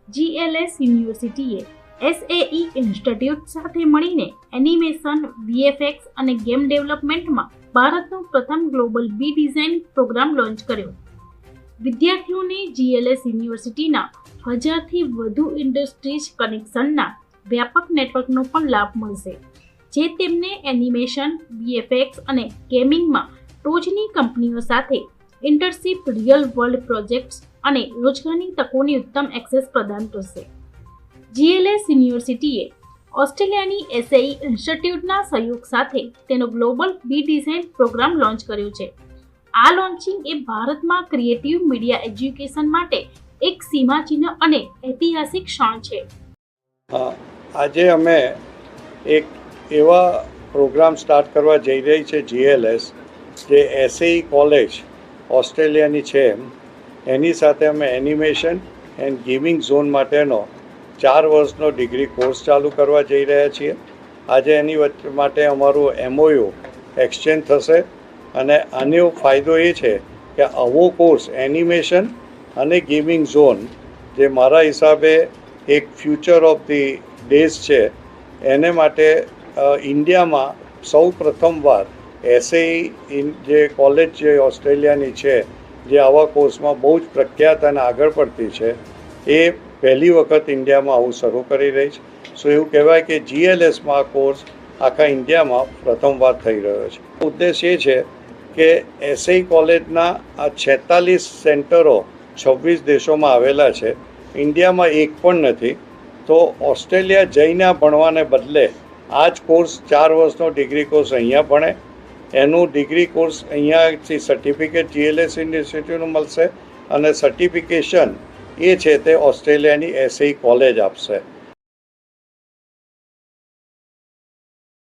GLS યુનિવર્સિટીએ SAE institute સાથે મળીને એનિમેશન, VFX અને ગેમ ડેવલપમેન્ટમાં ભારતનો પ્રથમ ગ્લોબલ બી ડિઝાઇન પ્રોગ્રામ લોન્ચ કર્યો. વિદ્યાર્થીઓને GLS યુનિવર્સિટીના 1000થી વધુ ઇન્ડસ્ટ્રીઝ કનેક્શનના વ્યાપક નેટવર્કનો પણ લાભ મળશે, જે તેમને એનિમેશન, VFX અને ગેમિંગમાં ટોચની કંપનીઓ સાથે ઇન્ટર્નશિપ, રિયલ વર્લ્ડ પ્રોજેક્ટ્સ અને રોજગારની તકોની ઉત્તમ એક્સેસ પ્રદાન કરશે. GLS યુનિવર્સિટીએ ઓસ્ટ્રેલિયાની SAE ઇન્સ્ટિટ્યૂટના સહયોગ સાથે તેનો ગ્લોબલ બી ડિઝાઇન પ્રોગ્રામ લોન્ચ કર્યો છે. આ લોન્ચિંગ એ ભારતમાં ક્રિએટિવ મીડિયા એજ્યુકેશન માટે એક સીમાચિહ્ન અને ઐતિહાસિક ક્ષણ છે. આજે અમે એક એવા પ્રોગ્રામ સ્ટાર્ટ કરવા જઈ રહી છે GLS, જે SAE કોલેજ ઓસ્ટ્રેલિયાની છે. એની સાથે અમે એનિમેશન એન્ડ ગેમિંગ ઝોન માટેનો 4 વર્ષનો ડિગ્રી કોર્સ ચાલુ કરવા જઈ રહ્યા છીએ. આજે એની માટે અમારું MOU એક્સચેન્જ થશે અને આનો ફાયદો એ છે કે આવો કોર્સ એનિમેશન અને ગેમિંગ ઝોન, જે મારા હિસાબે એક ફ્યુચર ઓફ ધી ડેઝ છે, એને માટે ઇન્ડિયામાં સૌ પ્રથમવાર SAE જે કોલેજ જે ઓસ્ટ્રેલિયાની છે, જે આવા કોર્સમાં બહુ જ પ્રખ્યાત અને આગળ પડતી છે, એ પહેલી વખત ઇન્ડિયામાં આવું શરૂ કરી રહી છે. સો એવું કહેવાય કે GLSમાં આ કોર્સ આખા ઇન્ડિયામાં પ્રથમવાર થઈ રહ્યો છે. ઉદ્દેશ એ છે કે SAE કોલેજના આ 46 સેન્ટરો 26 દેશોમાં આવેલા છે, ઇન્ડિયામાં એક પણ નથી. તો ઓસ્ટ્રેલિયા જઈને ભણવાને બદલે આ જ કોર્સ 4 વર્ષનો ડિગ્રી કોર્સ અહીંયા ભણે, એનું ડિગ્રી કોર્સ અહીંયાથી સર્ટિફિકેટ GLS યુનિવર્સિટીનું મળશે અને સર્ટિફિકેશન એ છે તે ઓસ્ટ્રેલિયાની SAE કોલેજ આપશે.